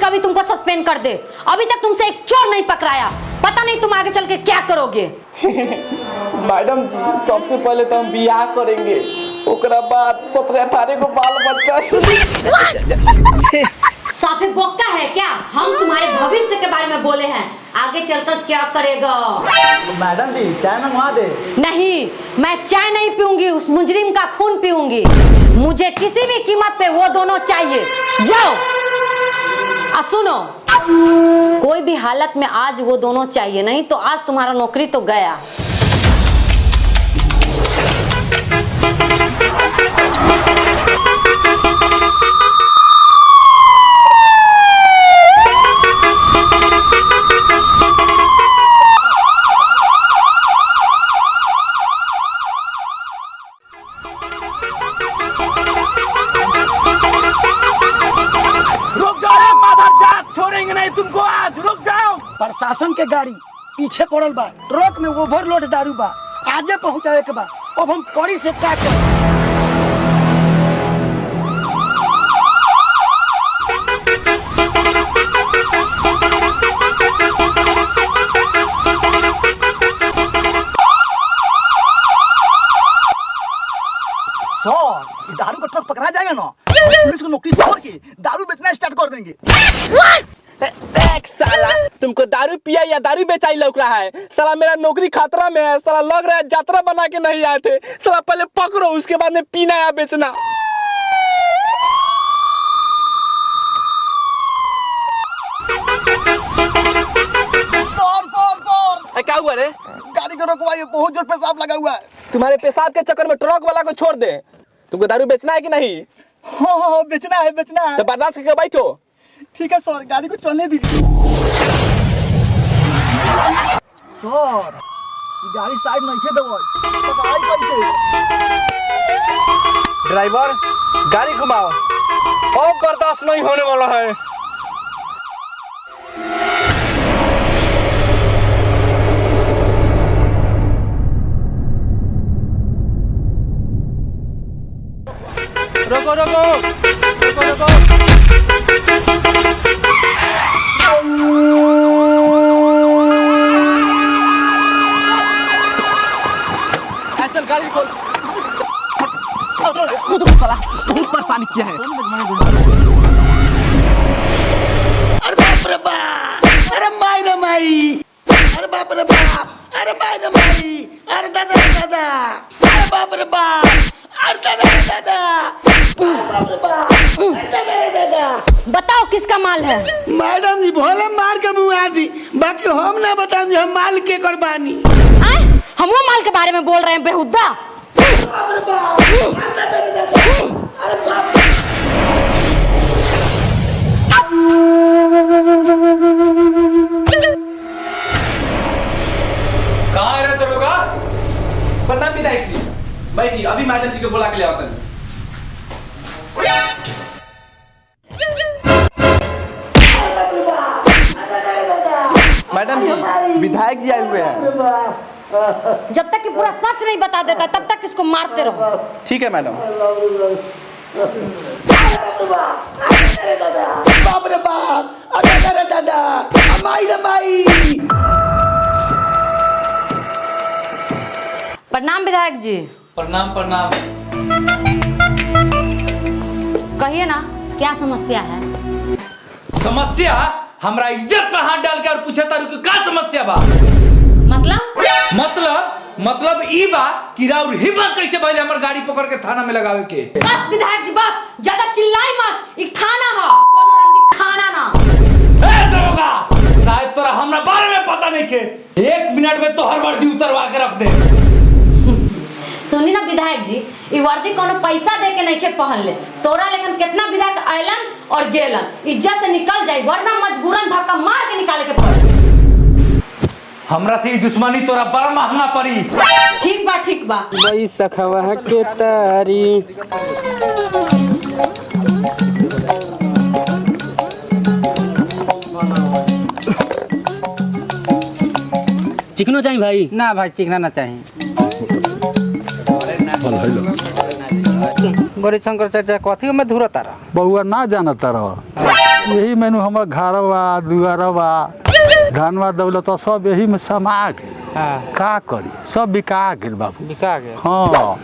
अभी तुमको सस्पेंड कर दे। अभी तक तुमसे एक चोर नहीं पकड़ाया, पता नहीं तुम आगे चल के क्या करोगे। मैडम जी सबसे पहले तो हम बियाह करेंगे, ओकरा बाद 17-18 को बाल बच्चा। साफे बोका है क्या? हम तुम्हारे भविष्य के बारे में बोले हैं, आगे चलकर क्या करेगा। मैडम जी चाय मंगवा दे। नहीं, मैं चाय नहीं पीऊंगी, उस मुजरिम का खून पीऊंगी। मुझे किसी भी कीमत पे वो दोनों चाहिए। जाओ सुनो, कोई भी हालत में आज वो दोनों चाहिए, नहीं तो आज तुम्हारा नौकरी तो गया। प्रशासन के गाड़ी पीछे पड़ल बा, ट्रक में ओवरलोड दारू बा, आजे पहुंचावे के बा। अब हम कड़ी से क्या करें? सर दारू का ट्रक पकड़ा जाएगा ना, पुलिस को नौकरी छोड़ के दारू बेचना स्टार्ट कर देंगे। एक साला तुमको दारू पिया या दारू बेचाई लग रहा है? साला मेरा नौकरी खतरा में है। साला लग रहा है यात्रा बना के नहीं आए थे। साला पहले पकड़ो, उसके बाद में पीना या बेचना। सर क्या हुआ रे? गाड़ी को रोकवाइए, बहुत जोर पेशाब लगा हुआ है। तुम्हारे पेशाब के चक्कर में ट्रक वाला को छोड़ दे। तुमको दारू बेचना है कि नहीं? हाँ बेचना है, बेचना है। तो बर्दाश्त करके बैठो। ठीक है सर, गाड़ी को चलने दीजिए। सर गाड़ी साइड नहीं खे देवल, पकड़ाई कैसे? ड्राइवर गाड़ी घुमाओ, अब बर्दाश्त नहीं होने वाला है। रोको रोको रोको रोको। चल गाड़ी खोल। साला बहुत परेशान किया है। अरे बाप रे बाप, अरे माई रे माई, अरे बाप रे बाप, अरे माई रे माई, अरे दादा रे दादा, अरे बाप रे बाप, अरे दादा रे दादा, बाप रे बाप, अरे दादा रे दादा। बताओ किसका माल है? मैडम जी भोले मार के बुआ दी, बाकी हम ना बताएं हम माल के कुर्बानी। हम वो माल के बारे में बोल रहे हैं बेहुदा। बाप रे बाप, अरे दादा रे दादा, अरे बाप रे। कहाँ है रे दरोगा? प्रणाम विधायक जी। बैठिए, अभी मैडम जी को बुला के ले आता हूँ। मैडम जी विधायक जी आए हुए हैं। जब तक कि पूरा सच नहीं बता देता तब तक इसको मारते रहो। ठीक है मैडम। बाप रे बाप, अरे दादा, माई रे माई। प्रणाम विधायक जी। प्रणाम प्रणाम। कहिए ना क्या समस्या है? समस्या हमरा इज्जत पे हाथ डाल के और पूछे तारू कि का समस्या बा? मतलब ई बा कि राउर हिम्मत कैसे भइले हमर गाड़ी पकड़ के थाना में लगावे के? बस विधायक जी बस, ज्यादा चिल्लाई मत। एक थाना है, कोनो रंडी खाना ना। ए दरोगा, शायद तोरा हमरा बारे में पता नहीं के। 1 मिनट में तो हर वर्दी उतरवा के रख दे। सुनी ना विधायक जी, ई वर्दी कोनो पैसा दे के नहीं के पहन ले। तोरा लेकिन कितना विधायक आयलन और गेलन, इज्जत से निकल जाई, वरना मजबूरन धक्का मार के निकाले के पड़। हमरा से दुश्मनी तोरा बड़ा महंगा पड़ी। ठीक बा। वही सखवा के तारी। चिकनो चाहिए भाई? ना भाई चिकना ना चाहिए। गौरी शंकर चाचा कथी में धुरा तारा? बहुआ ना जाना तारा। यही मेनू हमर घरवा दुआरवा धनवा दौलत सब यही में समा गए। का करी सब बिका गेल बाबू, बिका गए। हाँ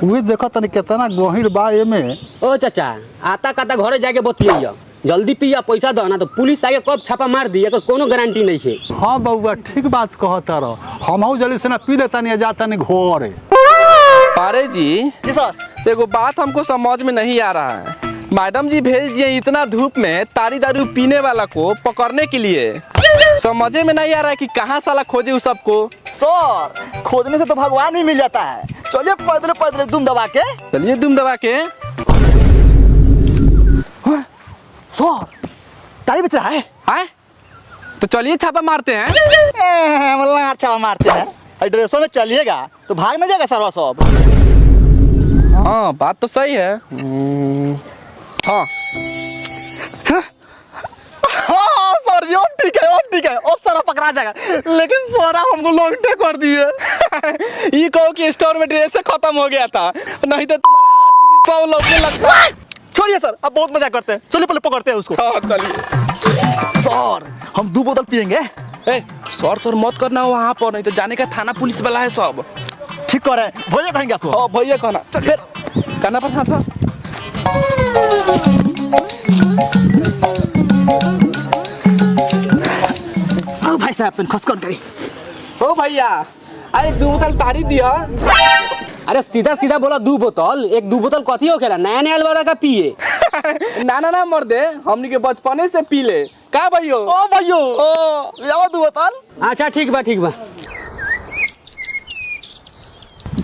वही देखो तनी कितना गहिर बा एमे। ओ चाचा आता काता घरे जाके बतिया जल्दी पिया पैसा दो ना तो पुलिस आके कब छापा मार दी एकर कोनो गारंटी नहीं है। हाँ बउआ ठीक बात कहता रहो, हम जल्दी से ना पी लेता नहीं जाता नहीं घरे। पारे जी सर एगो बात हमको समझ में नहीं आ रहा है। मैडम जी भेज दिए इतना धूप में तारी दारू पीने वाला को पकड़ने के लिए, समझे में नहीं आ रहा है कि कहाँ साला खोजे उस सबको। सर खोदने से तो भगवान भी मिल जाता है, चलिए पैदल पैदल दुम दबा के। चलिए दुम दबा के। सर तारी बेच रहा है तो चलिए छापा मारते हैं। छापा मारते हैं ड्रेसों में चलिएगा तो भाग में जाएगा सरवा सब। हाँ बात तो सही है। हाँ हाँ सर जी ठीक है और सारा पकड़ा जाएगा, लेकिन सारा हमको लॉन्गटे कर दिए। ये कहो कि स्टोर में ड्रेस खत्म हो गया था, नहीं तो तुम्हारा सब लौटने लगता है। छोड़िए सर अब बहुत मजा करते हैं, चलिए पहले पकड़ते हैं उसको। हाँ चलिए। सर हम 2 बोतल पियेंगे। सर मत करना वहाँ पर, नहीं तो जाने का थाना पुलिस वाला है सब। ठीक कर रहे हैं भैया कहेंगे आपको। हाँ भैया कहना फिर कहना पर था। भाई साहब तुम खसकन करी। ओ भैया अरे 2 बोतल तारी दिया। अरे सीधा सीधा बोला 2 बोतल, एक 2 बोतल कथी हो खेला नया नया वाला का पिए। ना मर दे, हमनी के बचपने से पी ले का भैयो। ओ भैयो याद 2 बोतल। अच्छा ठीक बा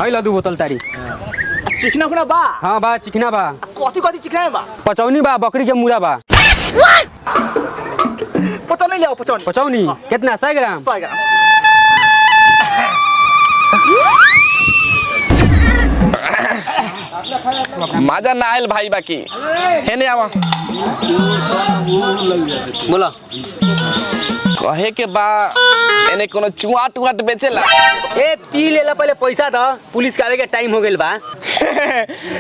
आइला 2 बोतल तारी। चिकना कुना बा। हाँ बा चिकना बा। कथी चिकना बा। पचौनी बा, बकरी के मुड़ा बा। पचौनी ले आओ पचौनी। पचौनी कितना 100 ग्राम। 100 ग्राम। मजा ना आयल भाई बाकी हेने आवा बोला कहे के बा एने कोनो चुआट बेचेला। ए पी लेला पहले पैसा द, पुलिस के आवे के टाइम हो गेल बा।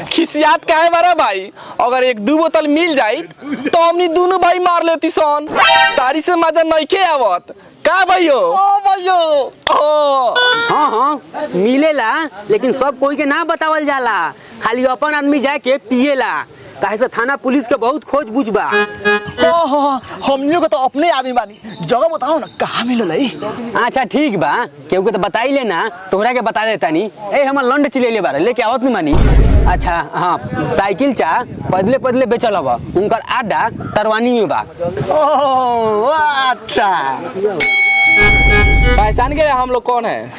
खिसियात काहे बारा भाई, अगर 1-2 बोतल मिल जाई तो हमनी दोनों भाई मार लेती सन। तारी से मजा नइखे आवत का भैयो। ओ भैयो हाँ मिलेला, लेकिन सब कोई के ना बतावल जाला, खाली अपन आदमी जाके पिएला, काहे से थाना पुलिस के बहुत खोज बुझ बा। हमनियों को तो अपने आदमी बानी, जगह बताओ ना कहाँ मिलल। अच्छा ठीक बा, केहू के तो बताई लेना, तोहरा के बता देता नी। ए हमर लंड चिलेले बारे लेके आवत नहीं मानी। अच्छा हाँ साइकिल चा पदले पदले बेचल बा, उनकर आडा तरवानी में बा। ओह अच्छा पहचान गए हम लोग कौन है।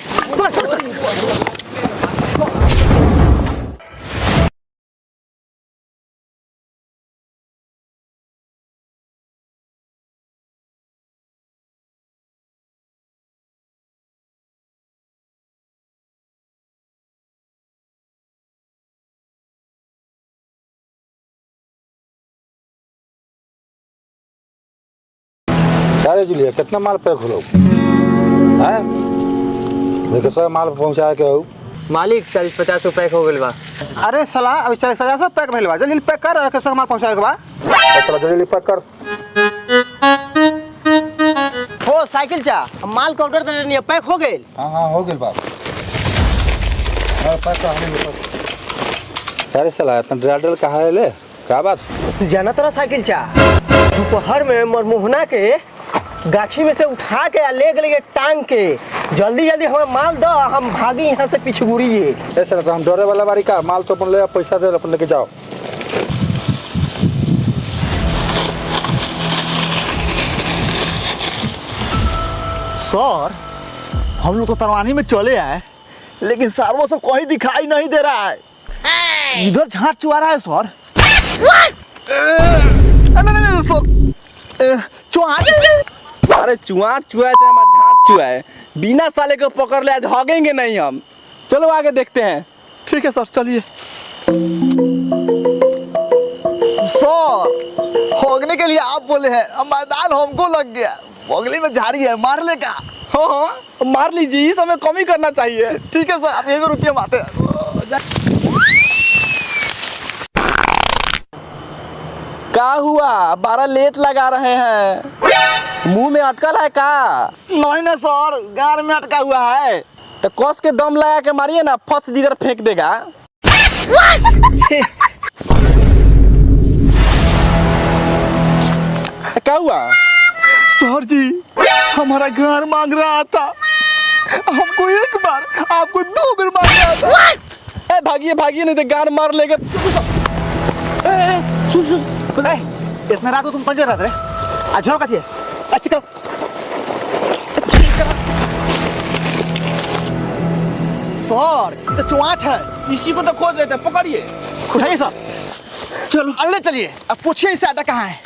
अरे जुलिया कितना माल पैक हो है देखो सब माल पहुँचा के हो। मालिक 40-50 पैक हो गेल बा। अरे साला अभी 40-50 पैक भइल बा, जल्दी पैक कर और सामान पहुंचाए के बा। चलो जल्दी पैक कर। हो साइकिल चा माल काउंटर दे नहीं पैक हो गेल। हाँ हो गेल बाप। पैक कर। अरे साला इतना ड्राइवर कहाँ है ले, क्या बात। जाना तेरा साइकिल चा दोपहर में मरमोहना के गाछी में से उठा के ले गए टांग के, जल्दी हमें माल दो, हम भागी यहाँ से पिछगुड़िए। ऐसे तो हम डरे वाला बारी का माल तो अपन ले, पैसा दे अपन लेके जाओ। सर हम लोग तो तरवानी में चले आए, लेकिन सारों सब कहीं दिखाई नहीं दे रहा है। इधर झाट चुआ रहा है सर। नहीं सर चुआट। अरे चुआट चुआ चाहे हमारा झाट चुआ है, बिना साले को पकड़ ले आज भागेंगे नहीं हम। चलो आगे देखते हैं। ठीक है सर चलिए। सर होगने के लिए आप बोले हैं, अब मैदान हमको लग गया, बगली में झाड़ी है मारने का। हाँ मार लीजिए, इस समय कम ही करना चाहिए। ठीक है सर आप यहीं पे रुकिए, हम आते हैं। क्या हुआ 12 लेट लगा रहे हैं, मुंह में अटकल है का? नहीं ना सर, गार में अटका हुआ है। तो कस के दम लगा के मारिए ना, फट दिगर फेंक देगा। क्या हुआ? सर जी हमारा घर मांग रहा था, हमको एक बार, आपको 2 बार मांग रहा था। ए भागिए भागिए, नहीं तो गार मार लेगा। सुन इतना रात को तुम पंजर रहते रहे, आज का थी अच्छी करो। सर ये तो चुआट है, इसी को तो खोज लेते हैं, पकड़िए। उठाइए सर, चलो अल्ले चलिए। अब पूछिए इसे आटा कहाँ है।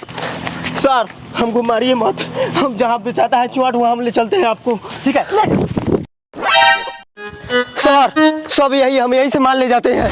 सर हमको मारिए मत, हम जहाँ बेचाता है चुआट वहाँ हम ले चलते हैं आपको, ठीक है? सर सब यही, हम यहीं से माल ले जाते हैं।